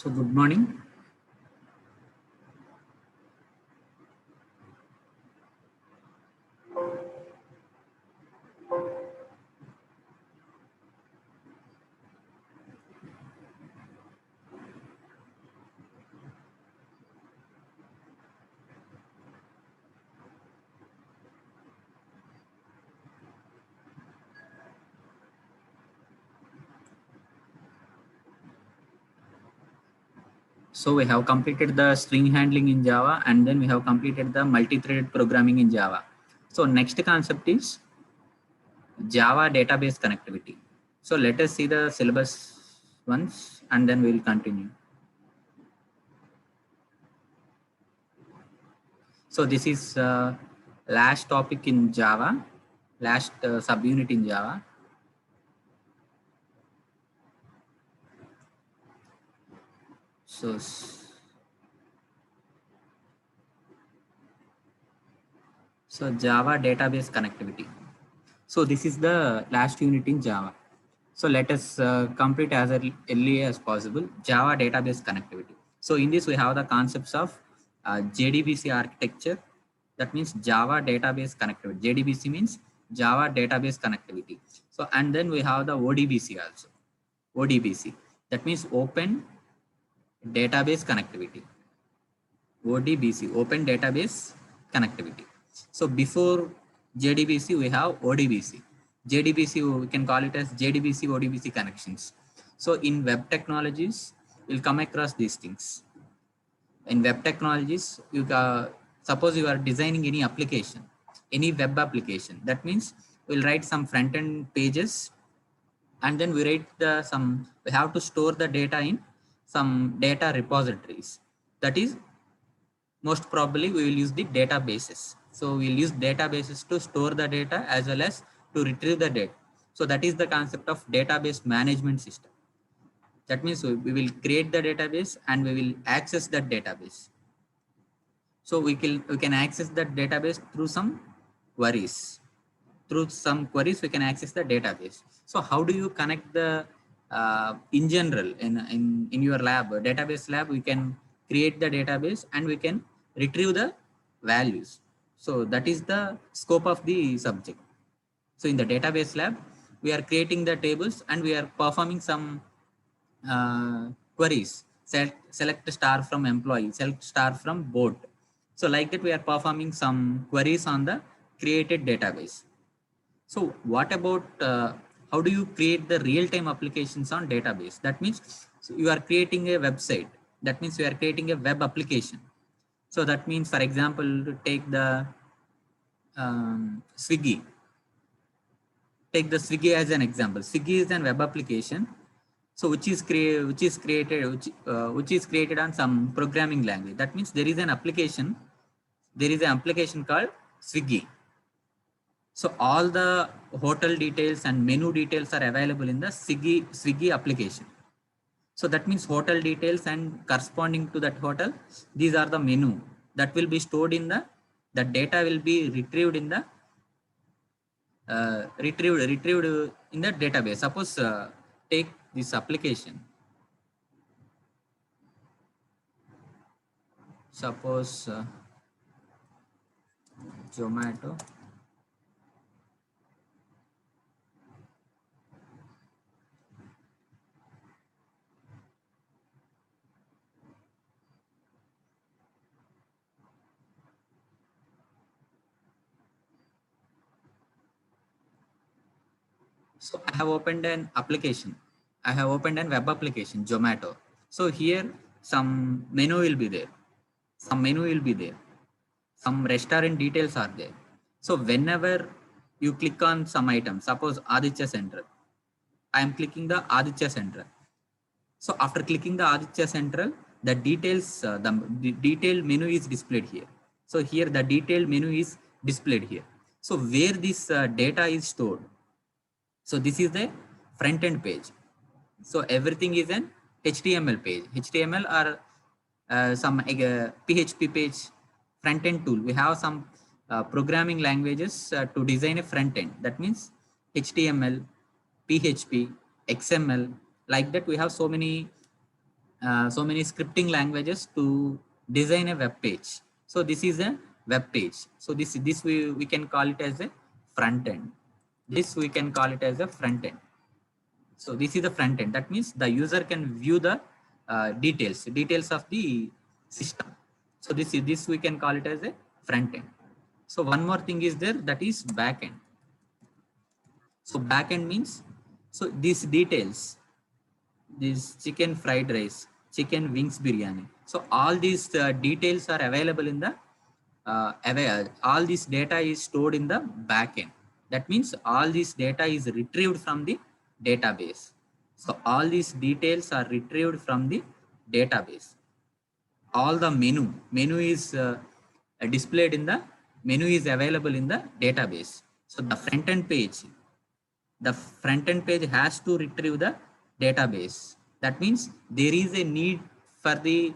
So good morning. So we have completed the string handling in Java, and then we have completed the multi-threaded programming in Java. So next concept is Java database connectivity. So let us see the syllabus once, and then we will continue. So this is last topic in Java, last subunit in Java. So Java database connectivity. So this is the last unit in Java. So let us complete as early as possible Java database connectivity. So in this we have the concepts of JDBC architecture. That means Java database connectivity. JDBC means Java database connectivity. So and then we have the ODBC also. ODBC. That means Open Database Connectivity. ODBC, Open Database Connectivity. So before JDBC, we have ODBC. JDBC, we can call it as JDBC, ODBC connections. So in web technologies, you'll come across these things. In web technologies, suppose you are designing any application, any web application. That means we'll write some front-end pages, and then we have to store the data in some data repositories. That is, most probably we will use the databases. So we'll use databases to store the data as well as to retrieve the data. So that is the concept of database management system. That means we will create the database and we will access that database. So we can access that database through some queries. Through some queries, we can access the database. So how do you connect the, in general, in your lab, database lab, we can create the database and we can retrieve the values. So that is the scope of the subject. So in the database lab, we are creating the tables and we are performing some queries. Select star from employee, select star from board. So like that, we are performing some queries on the created database. So what about how do you create the real-time applications on database? That means you are creating a website. That means you are creating a web application. So that means, for example, to take the Swiggy. Take the Swiggy as an example. Swiggy is an web application. So which is created on some programming language. That means there is an application. There is an application called Swiggy. So all the hotel details and menu details are available in the Swiggy application. So that means hotel details and corresponding to that hotel, these are the menu that will be stored in the data will be retrieved in the retrieved in the database. Suppose take this application. Suppose Zomato. So I have opened an application. I have opened a web application, Zomato. So here some menu will be there. Some menu will be there. Some restaurant details are there. So whenever you click on some item, suppose Aditya Central, I am clicking the Aditya Central. So after clicking the Aditya Central, the details, the detailed menu is displayed here. So here the detailed menu is displayed here. So where this data is stored. So this is the front end page. So everything is an HTML page. HTML or some PHP page front end tool. We have some programming languages to design a front end. That means HTML, PHP, XML. Like that, we have so many so many scripting languages to design a web page. So this is a web page. So this we can call it as a front end. This we can call it as a front end. So this is the front end. That means the user can view the details of the system. So this we can call it as a front end. So one more thing is there, that is back end. So back end means, so these details, this chicken fried rice, chicken wings biryani. So all these details are available in the all this data is stored in the backend. That means all this data is retrieved from the database. So all these details are retrieved from the database. All the menu is displayed in the menu is available in the database. So the front end page has to retrieve the database. That means there is a need for the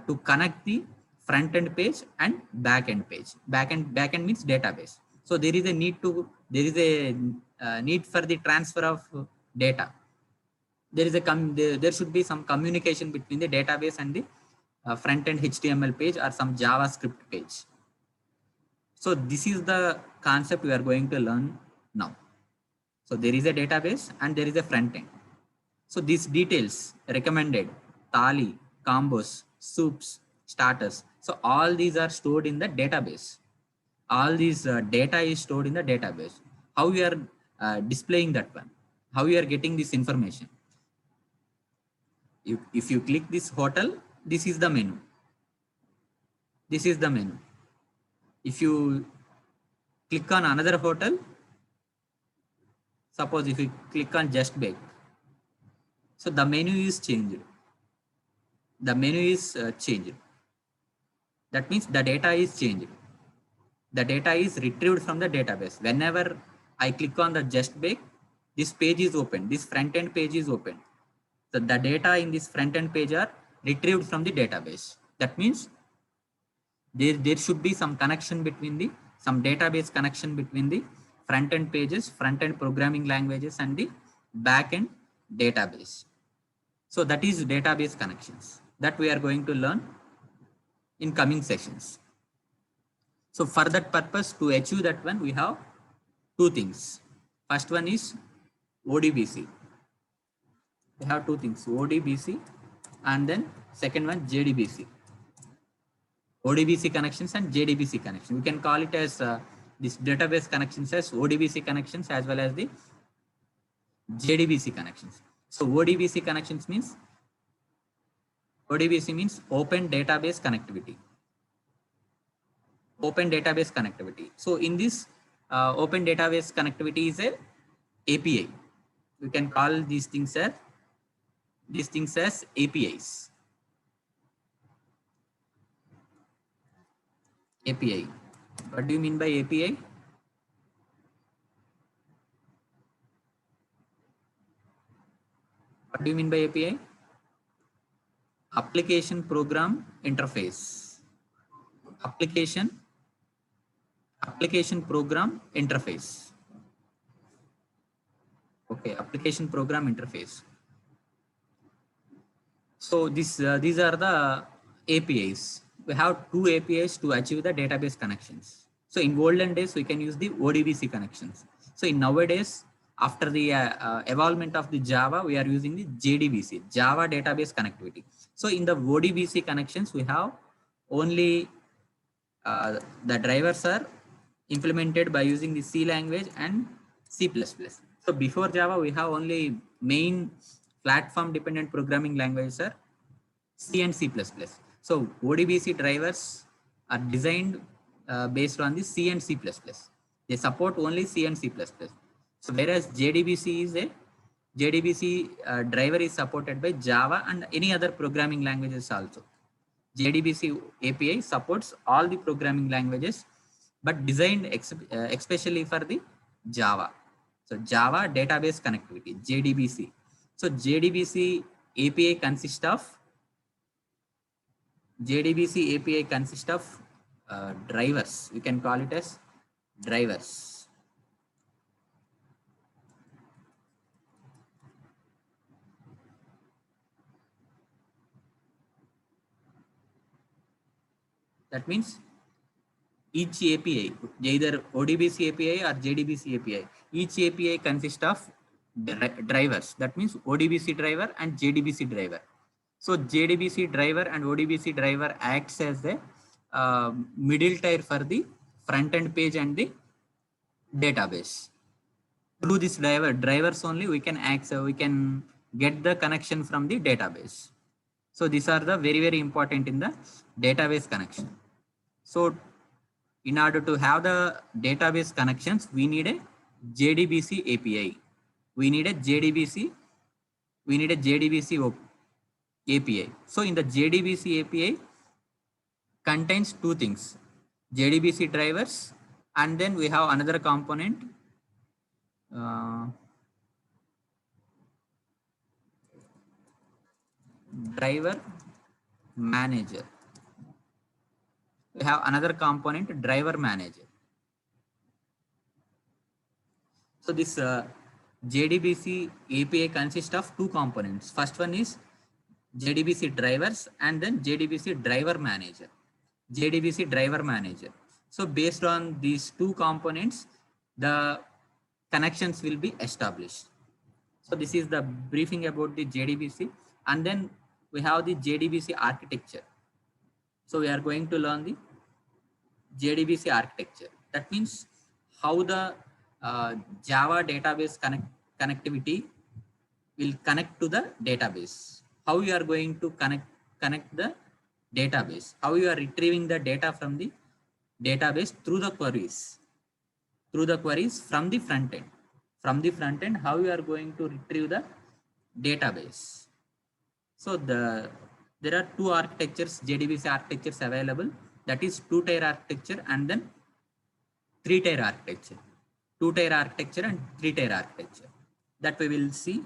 to connect the front end page and back end page. Back end means database. So there is a need for the transfer of data. There should be some communication between the database and the front end HTML page or some JavaScript page. So this is the concept we are going to learn now. So there is a database and there is a front end. So these details, recommended, thali, combos, soups, starters. So all these are stored in the database. All these data is stored in the database. How we are displaying that one? How we are getting this information? If you click this hotel, this is the menu. This is the menu. If you click on another hotel, suppose if you click on Just Bake, so the menu is changed. The menu is changed. That means the data is changed. The data is retrieved from the database. Whenever I click on the Just Bake, this page is open. This front end page is open. So the data in this front end page are retrieved from the database. That means there should be some connection between some database connection between the front end pages, front end programming languages, and the back end database. So that is database connections that we are going to learn in coming sessions. So for that purpose, to achieve that one, we have two things. First one is ODBC. We have two things, ODBC, and then second one JDBC. ODBC connections and JDBC connections. We can call it as this database connections as ODBC connections as well as the JDBC connections. So ODBC connections means open database connectivity. Open database connectivity. So in this open database connectivity is a API. We can call these things as APIs. API. What do you mean by API? What do you mean by API? Application program interface. Application program interface. Okay, application program interface. So these are the APIs. We have two APIs to achieve the database connections. So in olden days, we can use the ODBC connections. So in nowadays, after the evolvement of the Java, we are using the JDBC, Java database connectivity. So in the ODBC connections, we have only the drivers are implemented by using the C language and C++. So before Java, we have only main platform dependent programming languages are C and C++. So ODBC drivers are designed based on the C and C++. They support only C and C++. So whereas JDBC driver is supported by Java and any other programming languages also. JDBC API supports all the programming languages, but designed especially for the Java. So Java database connectivity, JDBC. So JDBC API consists of drivers. We can call it as drivers. That means each API, either ODBC API or JDBC API, each API consists of drivers. That means ODBC driver and JDBC driver. So JDBC driver and ODBC driver acts as the middle tier for the front end page and the database. Through this drivers only we can get the connection from the database. So these are the very important in the database connection. So in order to have the database connections, we need a JDBC API. We need a JDBC API. So in the JDBC API contains two things, JDBC drivers, and then we have another component, driver manager. We have another component, driver manager. So this JDBC API consists of two components. First one is JDBC drivers and then JDBC driver manager. JDBC driver manager. So based on these two components, the connections will be established. So this is the briefing about the JDBC, and then we have the JDBC architecture. So we are going to learn the JDBC architecture. That means how the Java database connectivity will connect to the database. How you are going to connect the database. How you are retrieving the data from the database through the queries. Through the queries from the front end. From the front end, how you are going to retrieve the database. So there are two architectures, JDBC architectures available. That is two-tier architecture and then three-tier architecture. Two-tier architecture and three-tier architecture. That we will see.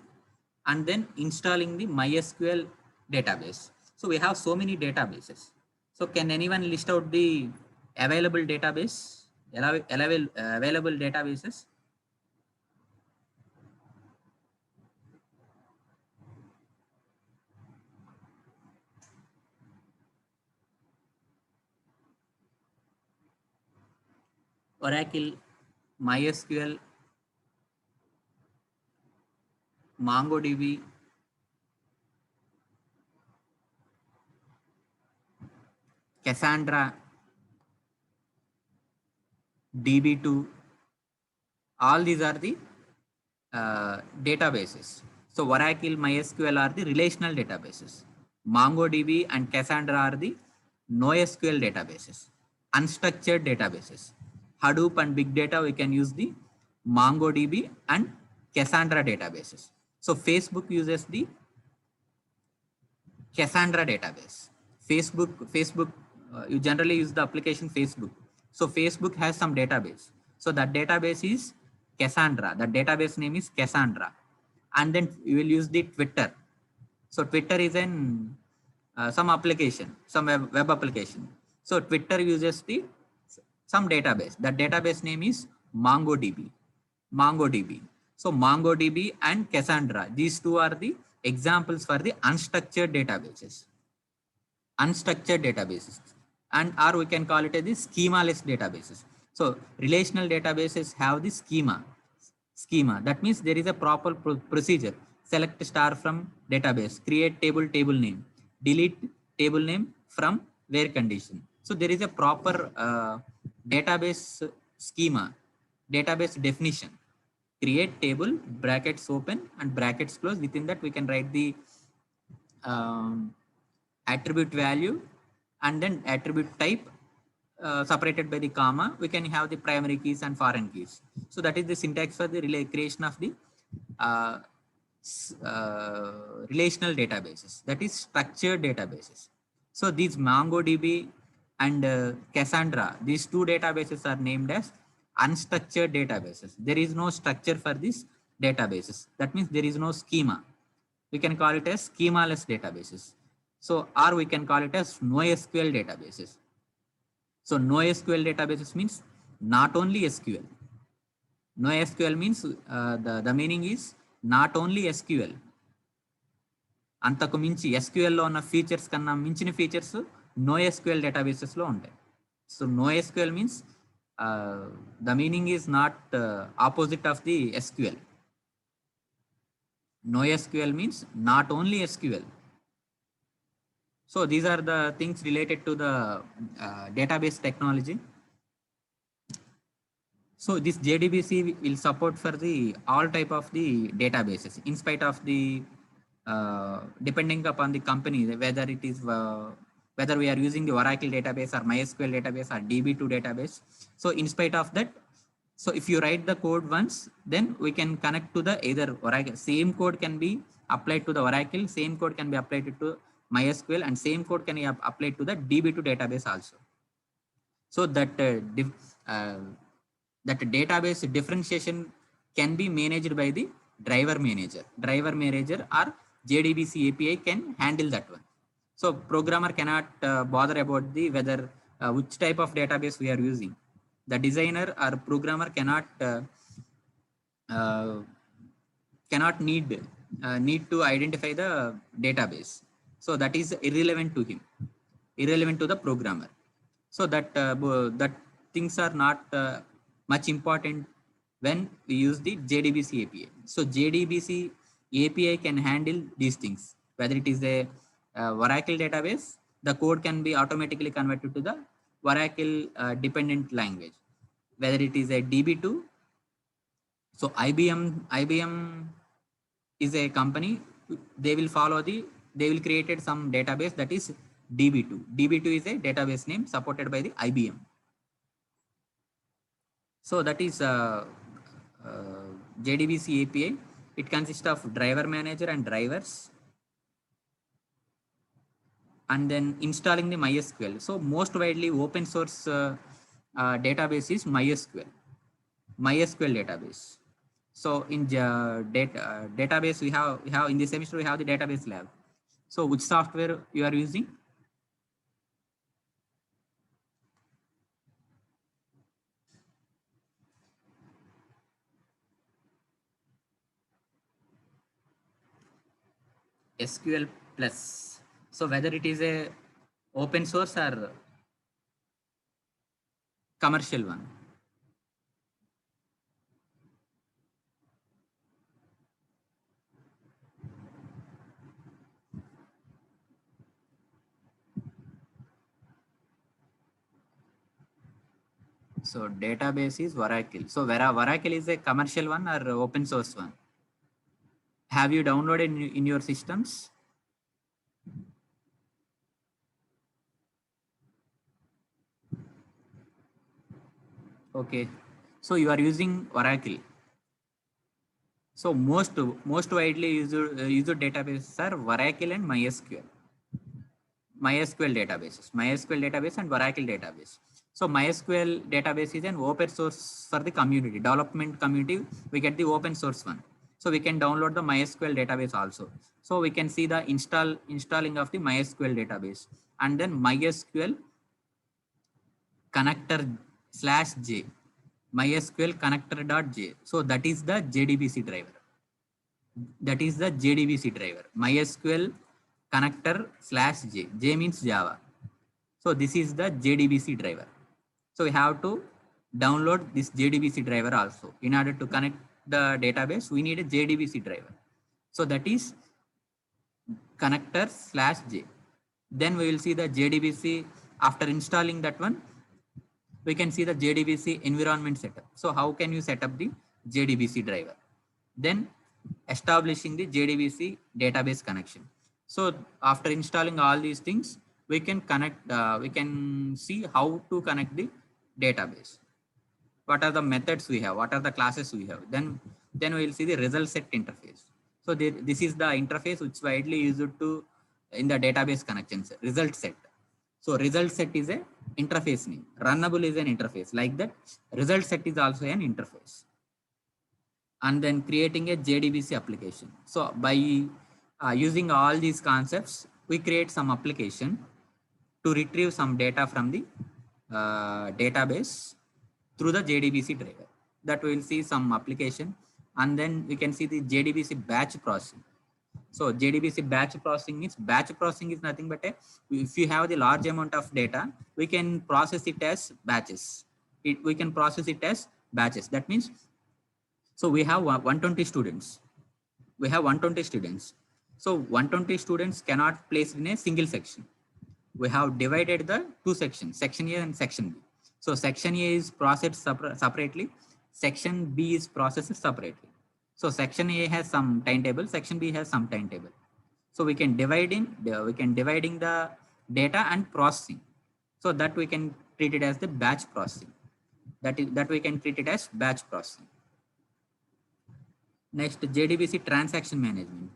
And then installing the MySQL database. So we have so many databases. So can anyone list out the available database, available databases? Oracle, MySQL, MongoDB, Cassandra, DB2, all these are the databases. So Oracle, MySQL are the relational databases. MongoDB and Cassandra are the NoSQL databases, unstructured databases. Hadoop and big data, we can use the MongoDB and Cassandra databases. So Facebook uses the Cassandra database. Facebook, you generally use the application Facebook. So Facebook has some database. So that database is Cassandra. The database name is Cassandra. And then you will use the Twitter. So Twitter is an some application, some web application. So Twitter uses the some database. That database name is MongoDB. So MongoDB and Cassandra, these two are the examples for the unstructured databases. And or we can call it as the schema-less databases. So relational databases have the schema. That means there is a proper procedure. Select star from database, create table name, delete table name from where condition. So there is a proper database schema, database definition. Create table, brackets open and brackets close. Within that we can write the attribute value and then attribute type separated by the comma. We can have the primary keys and foreign keys. So that is the syntax for the creation of the relational databases, that is structured databases. So these MongoDB and Cassandra, these two databases are named as unstructured databases. There is no structure for these databases. That means there is no schema. We can call it as schema-less databases. So, or we can call it as NoSQL databases. So NoSQL databases means not only SQL. NoSQL means the meaning is not only SQL. అంతకు మించి SQL లో ఉన్న features కన్నా మించిన features NoSQL databases lo ఉంటాయి. So NoSQL means the meaning is not opposite of the SQL. NoSQL means not only SQL. So these are the things related to the database technology. So this JDBC will support for the all type of the databases in spite of the depending upon the company, whether it is whether we are using the Oracle database or MySQL database or DB2 database. So in spite of that, so if you write the code once, then we can connect to the either Oracle. Same code can be applied to the Oracle, same code can be applied to MySQL, and same code can be applied to the DB2 database also. So that that database differentiation can be managed by the driver manager. Driver manager or JDBC API can handle that one. So programmer cannot bother about the whether which type of database we are using. The designer or programmer cannot need to identify the database. So that is irrelevant to him, irrelevant to the programmer. So that that things are not much important when we use the JDBC API. So JDBC API can handle these things. Whether it is a Oracle database, the code can be automatically converted to the Oracle dependent language. Whether it is a DB2, so IBM is a company. They will created some database that is DB2. DB2 is a database name supported by the IBM. So that is JDBC API. It consists of driver manager and drivers, and then installing the MySQL. So most widely open source database is MySQL database. So in database we have in this semester we have the database lab. So which software you are using? SQL Plus. So whether it is a open source or commercial one. So database is Oracle. So Oracle is a commercial one or open source one? Have you downloaded in your systems? Okay. So you are using Oracle. So most widely used databases are Oracle and MySQL. MySQL database and Oracle database. So MySQL database is an open source for the community, development community. We get the open source one. So we can download the MySQL database also. So we can see the installing of the MySQL database, and then MySQL connector /j, MySQL connector.j. So that is the JDBC driver. That is the JDBC driver. MySQL connector /j. J means Java. So this is the JDBC driver. So we have to download this JDBC driver also. In order to connect the database, we need a JDBC driver. So that is connector /j. Then we will see the JDBC. After installing that one, we can see the JDBC environment setup. So how can you set up the JDBC driver? Then establishing the JDBC database connection. So after installing all these things, we can connect, we can see how to connect the database. What are the methods we have? What are the classes we have? Then we will see the result set interface. So this is the interface which widely used to in the database connections, result set. So result set is a interface name. Runnable is an interface. Like that, result set is also an interface. And then creating a JDBC application. So by using all these concepts, we create some application to retrieve some data from the database through the JDBC driver. That we will see some application, and then we can see the JDBC batch processing. So JDBC batch processing means batch processing is nothing but if you have the large amount of data, we can process it as batches. We can process it as batches. That means, so we have 120 students. We have 120 students. So 120 students cannot place in a single section. We have divided the two sections, section A and section B. So section A is processed separately. Section B is processed separately. So section A has some timetable, section B has some timetable. So we can dividing the data and processing. So that we can treat it as the batch processing. That we can treat it as batch processing. Next, JDBC transaction management.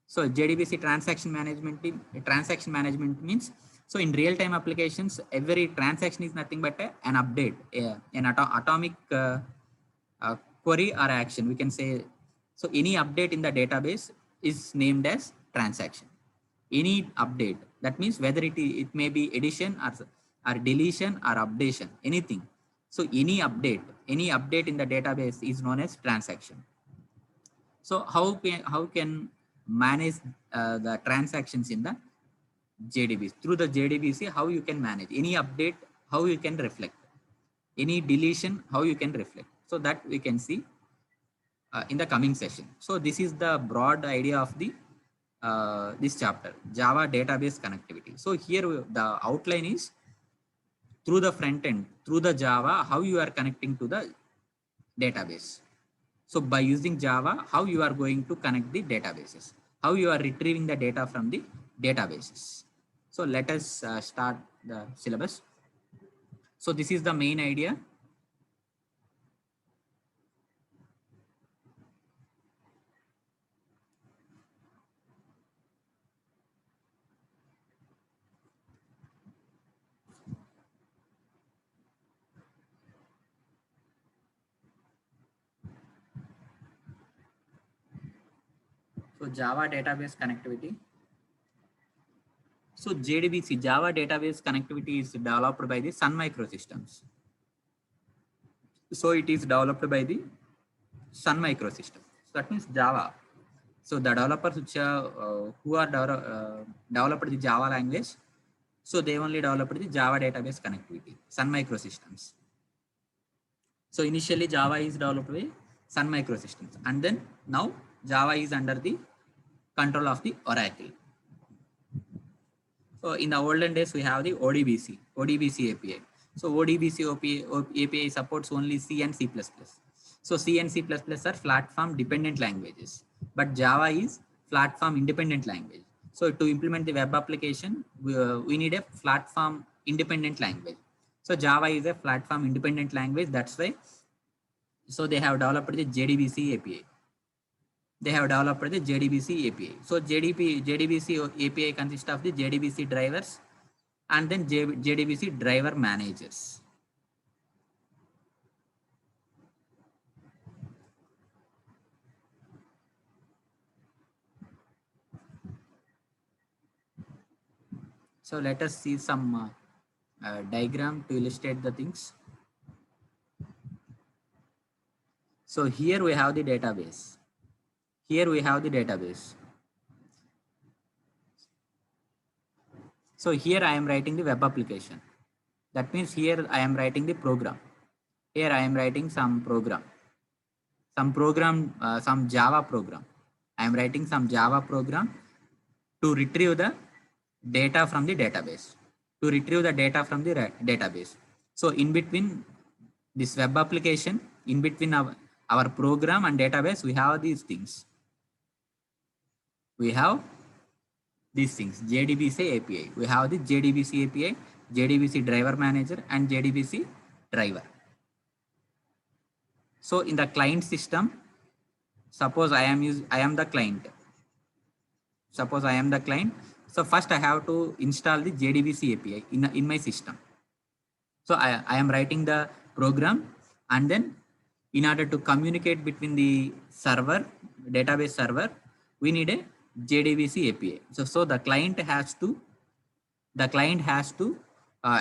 So JDBC transaction management means, so in real-time applications, every transaction is nothing but an update, an atomic query or action. We can say, so any update in the database is named as transaction. Any update, that means whether it may be addition or deletion or updation, anything. So any update in the database is known as transaction. So how can manage the transactions in the JDBC? Through the JDBC, how you can manage any update, how you can reflect, any deletion, how you can reflect. So that we can see in the coming session. So this is the broad idea of the this chapter, Java database connectivity. So here the outline is through the front end, through the Java, how you are connecting to the database. So by using Java, how you are going to connect the databases, how you are retrieving the data from the databases. So let us start the syllabus. So this is the main idea. So Java database connectivity. So JDBC, Java database connectivity is developed by the Sun Microsystems. So it is developed by the Sun Microsystems. So that means Java. So the developers which who are developed the Java language, so they only developed the Java database connectivity, Sun Microsystems. So initially Java is developed by Sun Microsystems, and then now Java is under the control of the Oracle. So in the olden days, we have the ODBC API. So ODBC API supports only C and C++. So C and C++ are platform dependent languages, but Java is platform independent language. So to implement the web application, we need a platform independent language. So Java is a platform independent language. That's why. So they have developed the JDBC API. They have developed the JDBC API. So JDBC API consists of the JDBC drivers and then JDBC driver managers. So let us see some diagram to illustrate the things. So here we have the database. Here we have the database. So here I am writing the web application. That means here I am writing the program. Here I am writing some program. Some Java program. I am writing some Java program to retrieve the data from the database. To retrieve the data from the database. So in between this web application, in between our program and database, we have these things. We have these things, JDBC API. We have the JDBC API, JDBC driver manager, and JDBC driver. So in the client system, suppose I am the client. Suppose I am the client. So first I have to install the JDBC API in my system. So I am writing the program, and then in order to communicate between the server, database server, we need a JDBC API. So the client has to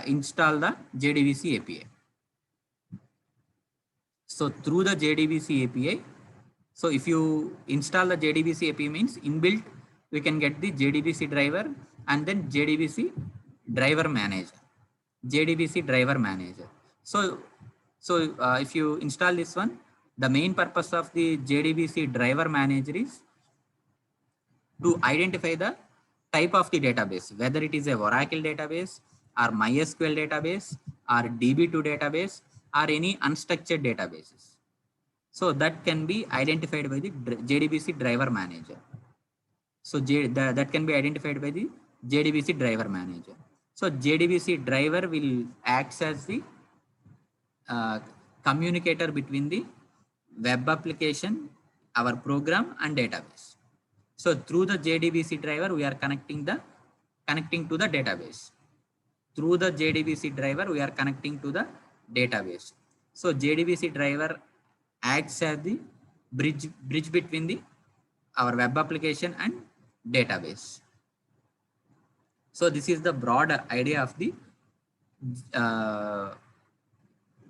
install the JDBC API. So through the JDBC API, so if you install the JDBC API means inbuilt we can get the JDBC driver and then JDBC driver manager. JDBC driver manager. So if you install this one, the main purpose of the JDBC driver manager is to identify the type of the database, whether it is a Oracle database or MySQL database or DB2 database or any unstructured databases. So that can be identified by the JDBC driver manager. So that can be identified by the JDBC driver manager. So JDBC driver will act as the communicator between the web application, our program and database. So through the JDBC driver, we are connecting to the database. Through the JDBC driver, we are connecting to the database. So JDBC driver acts as the bridge between our web application and database. So this is the broad idea of the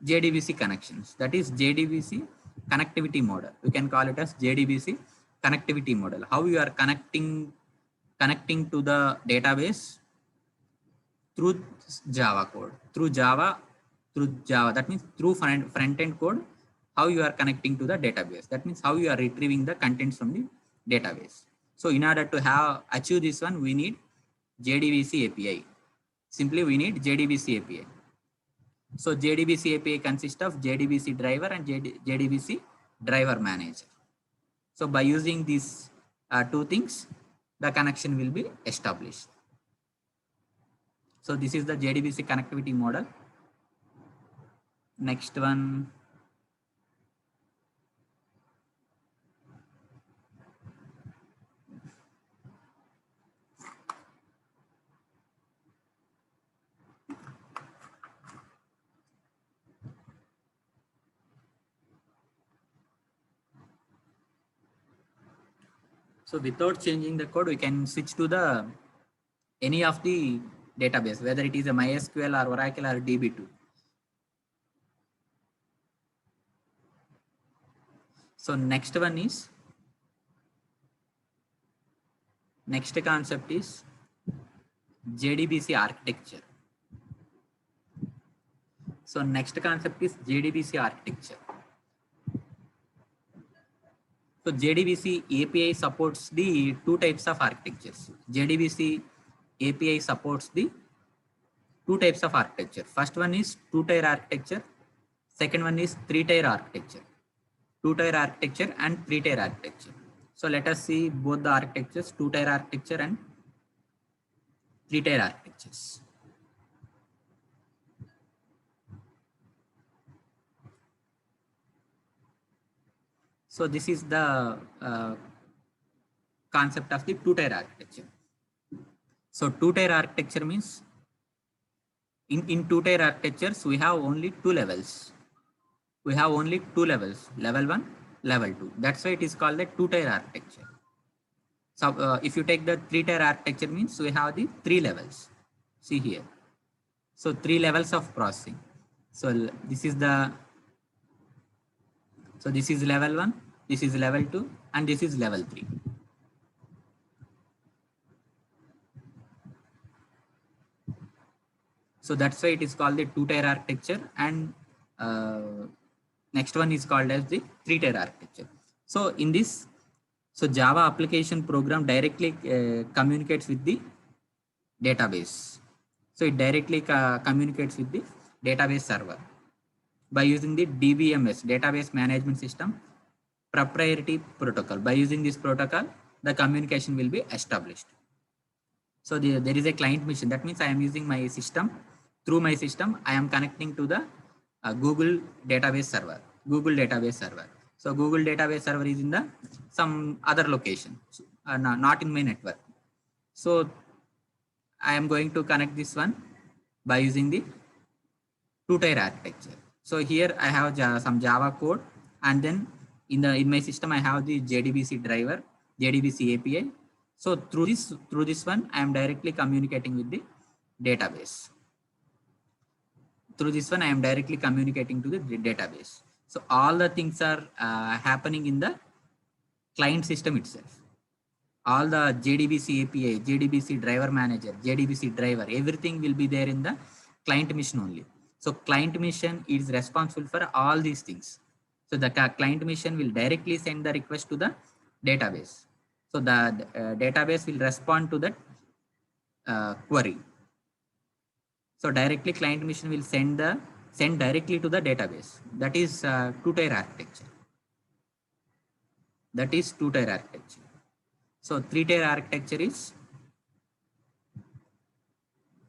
JDBC connections. That is JDBC connectivity model. We can call it as JDBC connectivity model. How you are connecting to the database through Java code, through Java. That means through front end code. How you are connecting to the database. That means how you are retrieving the contents from the database. So in order to achieve this one, we need JDBC API. Simply we need JDBC API. So JDBC API consists of JDBC driver and JDBC driver manager. So by using these two things, the connection will be established. So this is the JDBC connectivity model. Next one. So without changing the code, we can switch to any of the database, whether it is a MySQL or Oracle or DB2. So next concept is JDBC architecture. So next concept is JDBC architecture. So JDBC API supports the two types of architectures. JDBC API supports the two types of architecture. First one is two-tier architecture. Second one is three-tier architecture. Two-tier architecture and three-tier architecture. So let us see both the architectures, two-tier architecture and three-tier architectures. So this is the concept of the two-tier architecture. So two-tier architecture means in two-tier architectures, we have only two levels. We have only two levels, level 1, level 2. That's why it is called the two-tier architecture. So if you take the three-tier architecture means we have the three levels. See here. So three levels of processing. So this is level 1, this is level 2, and this is level 3. So that's why it is called the two-tier architecture, and next one is called as the three-tier architecture. So in this, so Java application program directly communicates with the database. So it directly communicates with the database server by using the DBMS, database management system proprietary protocol. By using this protocol, the communication will be established. So there is a client machine. That means I am using my system. Through my system, I am connecting to the Google database server. So Google database server is in some other location, not in my network. So I am going to connect this one by using the two-tier architecture. So here I have some Java code, and then in my system I have the JDBC driver, JDBC API. So through this one, I am directly communicating with the database. Through this one, I am directly communicating to the database. So all the things are happening in the client system itself. all the JDBC API, JDBC driver manager, JDBC driver, everything will be there in the client mission only. So client mission is responsible for all these things. So the client mission will directly send the request to the database. So the database will respond to that query. So directly client mission will send directly to the database. That is two-tier architecture. That is two-tier architecture. So three-tier architecture is,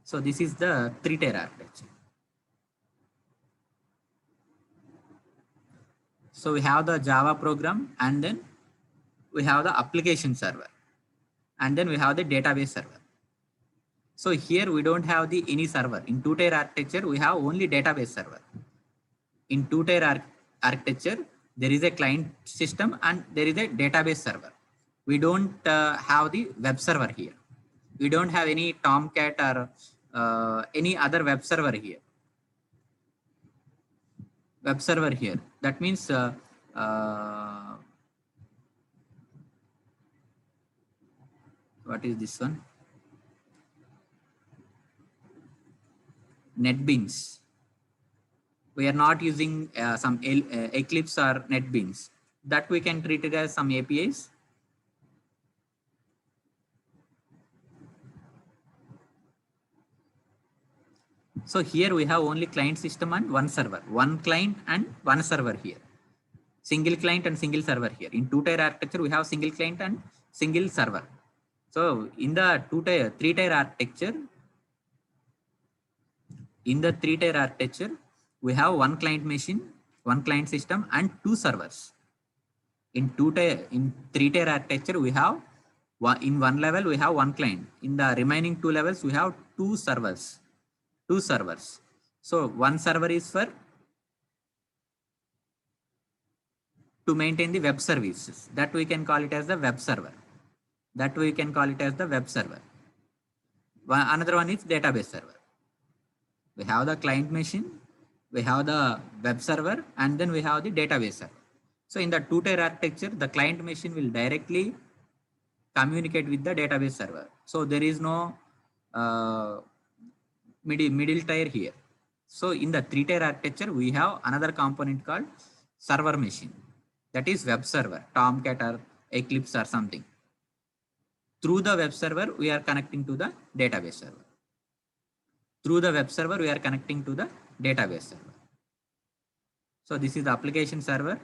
so this is the three-tier architecture. So we have the Java program, and then we have the application server, and then we have the database server. So here we don't have the any server. In two-tier architecture, we have only database server. In two-tier architecture, there is a client system and there is a database server. We don't have the web server here. We don't have any Tomcat or any other web server here. Web server here. That means what is this one? NetBeans. We are not using some Eclipse or NetBeans. That we can treat it as some APIs. So here we have only client system and one server, one client and one server here. Single client and single server here. In two-tier architecture, we have single client and single server. So in the three-tier architecture, we have one client machine, one client system, and two servers. In three-tier architecture, we have in one level we have one client. In the remaining two levels, we have two servers. So one server is for to maintain the web services. That we can call it as the web server. Another one is database server. We have the client machine, we have the web server, and then we have the database server. So in the two-tier architecture, the client machine will directly communicate with the database server. So there is no middle tier here. So in the three-tier architecture, we have another component called server machine. That is web server, Tomcat or Eclipse or something. Through the web server, we are connecting to the database server. So this is the application server.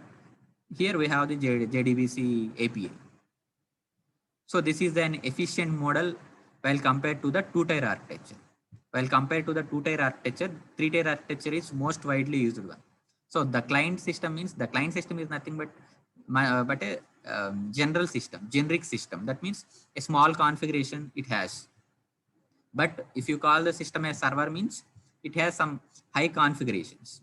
Here we have the JDBC API. So this is an efficient model while compared to the two-tier architecture. Three-tier architecture is most widely used one. So the client system means the client system is nothing but a general system, generic system. That means a small configuration it has. But if you call the system a server, means it has some high configurations.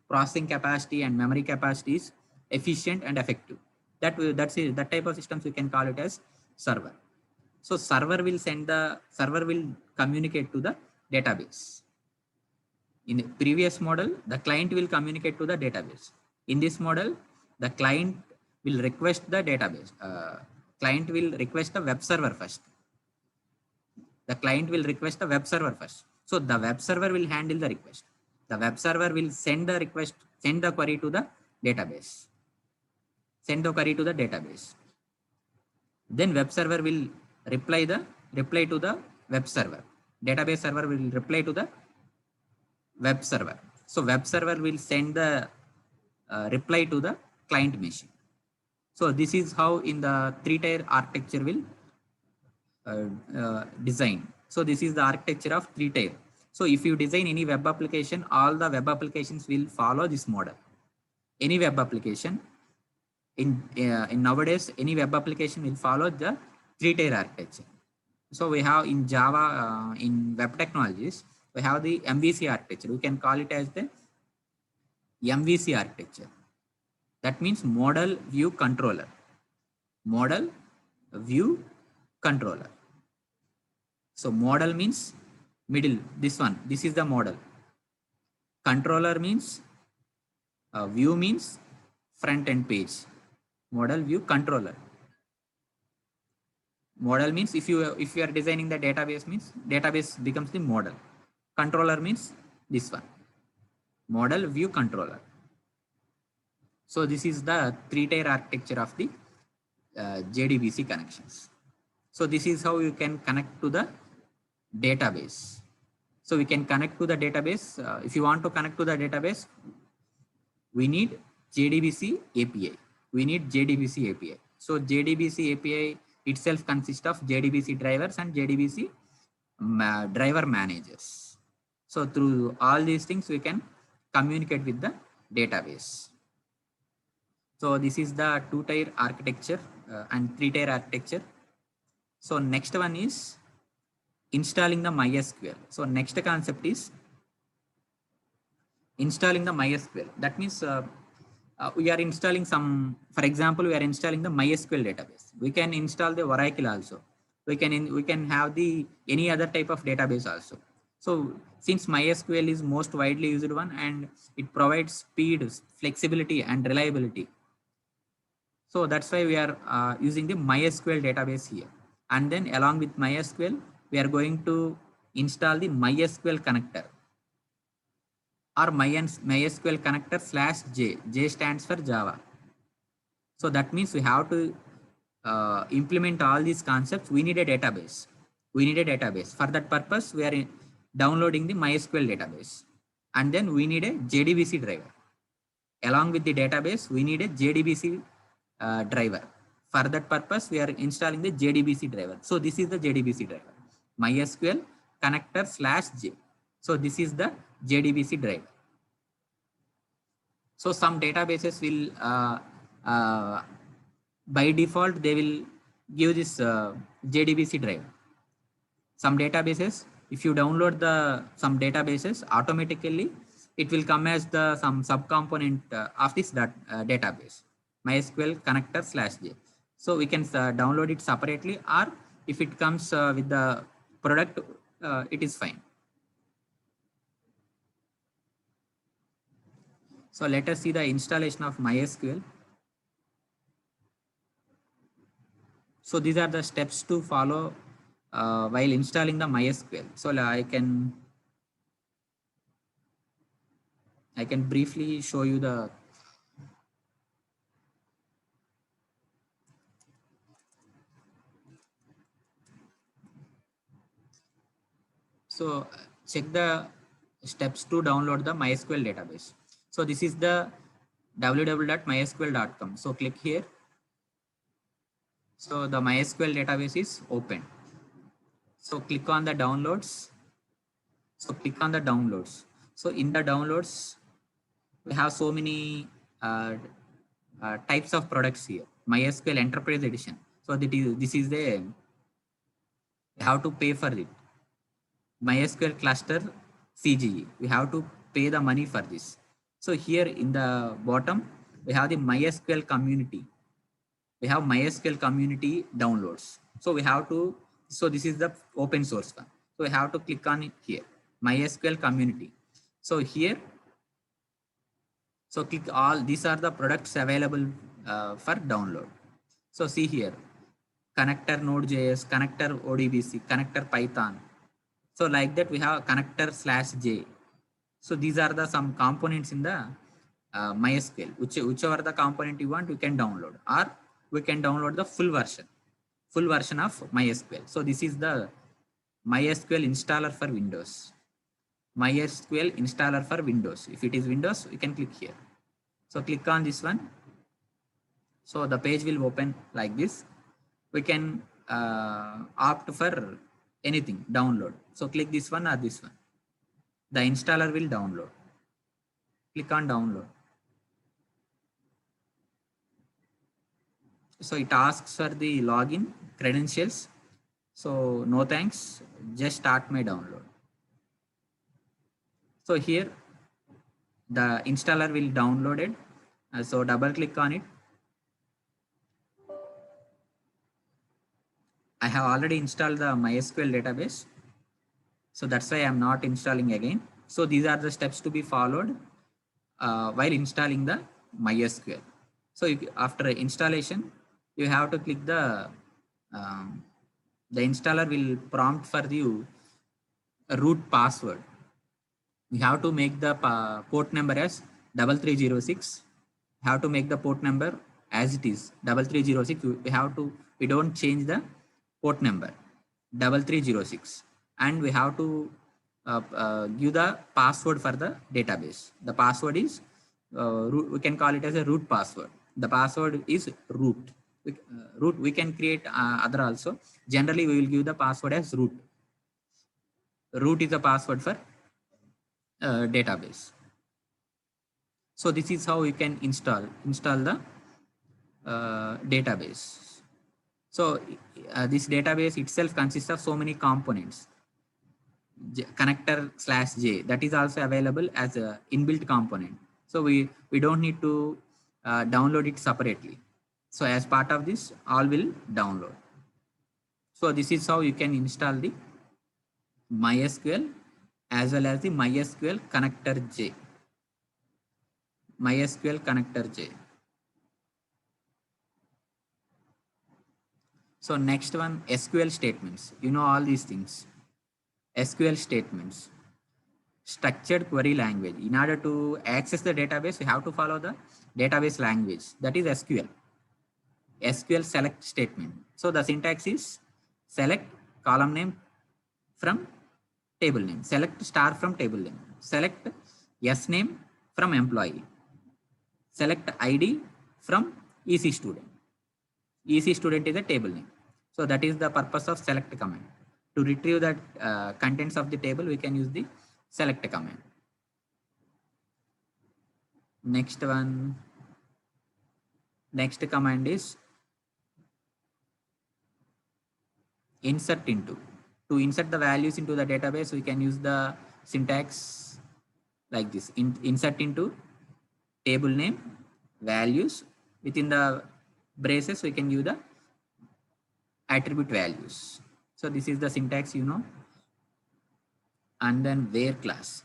Processing capacity and memory capacity is efficient and effective. That type of systems we can call it as server. So server will communicate to the database. In the previous model, the client will communicate to the database. In this model, the client will request the database. Client will request the web server first. So the web server will handle the request. The web server will send the query to the database. Then web server will reply to the web server. Database server will reply to the web server. So web server will send the reply to the client machine. So this is how in the three-tier architecture will design. So this is the architecture of three-tier. So if you design any web application, all the web applications will follow this model. Any web application in nowadays, any web application will follow the three-tier architecture. So we have in Java, in web technologies, we have the MVC architecture. We can call it as the MVC architecture. That means model view controller. So model means middle, this is the model. Controller means view means front end page. Model view controller. Model means if you are designing the database means database becomes the model. Controller means this one, model view controller. So this is the three-tier architecture of the JDBC connections. So this is how you can connect to the database. So we can connect to the database. If you want to connect to the database, we need JDBC API. We need JDBC API. So JDBC API itself consists of JDBC drivers and JDBC driver managers. So through all these things, we can communicate with the database. So this is the two-tier architecture and three-tier architecture. So next one is installing the MySQL. So next concept is installing the MySQL. That means we are installing some, for example, we are installing the MySQL database. We can install the Oracle also. We can have the any other type of database also. So since MySQL is most widely used one and it provides speed, flexibility and reliability. So that's why we are using the MySQL database here. And then along with MySQL, we are going to install the MySQL connector or MySQL connector /J. J stands for Java. So that means we have to implement all these concepts. We need a database. We need a database. For that purpose, we are downloading the MySQL database. And then we need a JDBC driver. Along with the database, we need a JDBC driver. For that purpose, we are installing the JDBC driver. So this is the JDBC driver, MySQL connector /J. So this is the JDBC driver. So some databases will, by default, they will give this JDBC driver. Some databases, if you download some databases, automatically it will come as some subcomponent of this database, MySQL connector /J. So we can download it separately, or if it comes with the product, it is fine. So let us see the installation of MySQL. So these are the steps to follow while installing the MySQL. So I can briefly show you the check the steps to download the MySQL database. So this is the www.mysql.com. So click here. So the MySQL database is open. So click on the downloads. So click on the downloads. So in the downloads, we have so many types of products here. MySQL Enterprise Edition. So this is the, you have to pay for it. MySQL cluster CGE. We have to pay the money for this. So here in the bottom, we have the MySQL community. We have MySQL community downloads. So we have to, so this is the open source one. So we have to click on it here, MySQL community. So here, so click all, these are the products available for download. So see here, connector Node.js, connector ODBC, connector Python. So like that we have connector /J. So these are the some components in the MySQL. Whichever the component you want, you can download, or we can download the full version of MySQL. So this is the MySQL installer for Windows. MySQL installer for Windows. If it is Windows, you can click here. So click on this one. So the page will open like this. We can opt for anything, download. So click this one or this one. The installer will download. Click on download. So it asks for the login credentials. So no thanks, just start my download. So here the installer will download it. So double click on it. I have already installed the MySQL database. So that's why I'm not installing again. So these are the steps to be followed while installing the MySQL. So after installation, you have to click the The installer will prompt for you a root password. We have to make the port number as 3306. Have to make the port number as it is 3306. We don't change the port number 3306, and we have to give the password for the database. The password is we can call it as a root password. The password is root. Root we can create other also. Generally, we will give the password as root. Root is the password for database. So this is how you can install the database. So this database itself consists of so many components. Connector/j, that is also available as a inbuilt component. So we don't need to download it separately. So as part of this, all will download. So this is how you can install the MySQL as well as the MySQL connector J. MySQL connector J. So next one, SQL statements. You know all these things. SQL statements, structured query language. In order to access the database, we have to follow the database language. That is SQL. SQL select statement. So the syntax is select column name from table name. Select star from table name. Select S name from employee. Select ID from EC student. EC student is a table name. So that is the purpose of select command. To retrieve the contents of the table, we can use the select command. Next one. Next command is insert into. To insert the values into the database, we can use the syntax like this. Insert into table name, values. Within the braces, we can use the attribute values. So this is the syntax, you know. And then where class.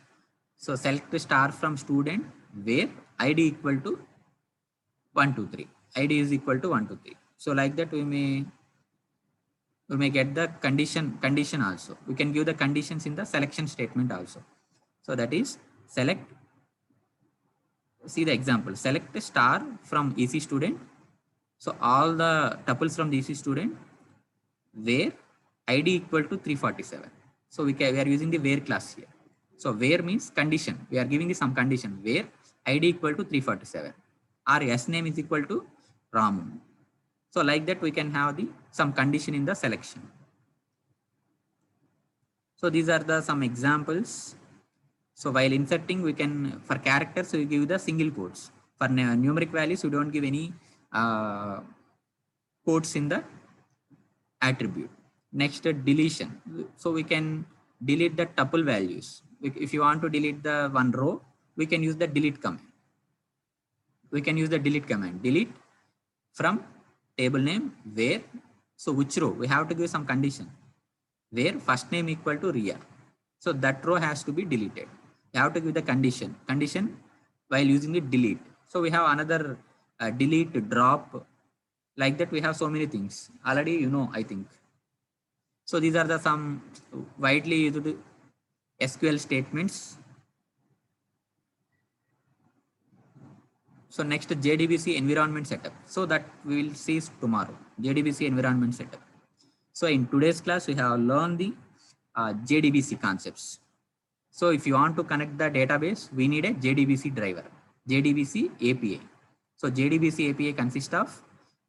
So select star from student, where ID equal to 123. ID is equal to 123. So like that we may get the condition also. We can give the conditions in the selection statement also. So that is select. See the example. Select star from EC student. So all the tuples from the EC student where ID equal to 347. So we are using the where class here. So where means condition. We are giving some condition where ID equal to 347 or S name is equal to Ramu. So like that we can have some condition in the selection. So these are the some examples. So while inserting, we can, for characters, we give the single quotes. For numeric values, we don't give any quotes in the attribute. Next, deletion. So we can delete the tuple values. If you want to delete the one row, we can use the delete command. We can use the delete command. Delete from table name where. So which row? We have to give some condition. Where first name equal to Ria. So that row has to be deleted. You have to give the condition while using the delete. So we have another delete, drop, like that we have so many things already, you know, I think. So these are the some widely used SQL statements. So next, JDBC environment setup. So that we will see tomorrow, JDBC environment setup. So in today's class, we have learned the JDBC concepts. So if you want to connect the database, we need a JDBC driver, JDBC API. So JDBC API consists of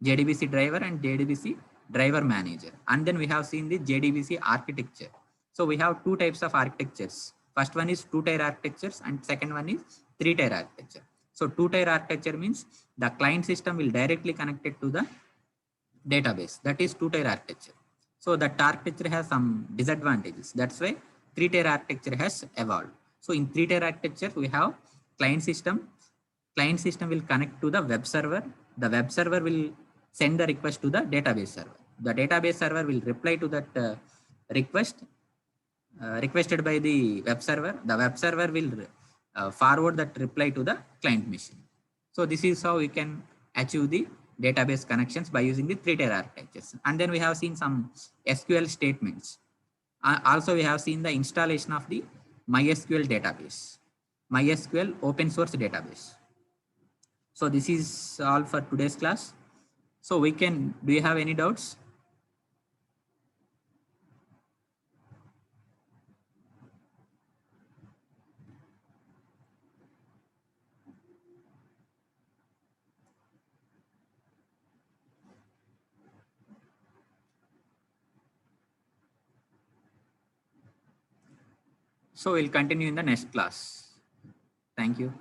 JDBC driver and JDBC driver manager. And then we have seen the JDBC architecture. So we have two types of architectures. First one is two-tier architectures and second one is three-tier architecture. So two-tier architecture means the client system will directly connect it to the database. That is two-tier architecture. So that architecture has some disadvantages. That's why three-tier architecture has evolved. So in three-tier architecture, we have client system. Client system will connect to the web server. The web server will send the request to the database server. The database server will reply to that request requested by the web server. The web server will forward that reply to the client machine. So this is how we can achieve the database connections by using the three-tier architectures. And then we have seen some SQL statements. Also, we have seen the installation of the MySQL database, MySQL open source database. So this is all for today's class. So do you have any doubts? So we'll continue in the next class. Thank you.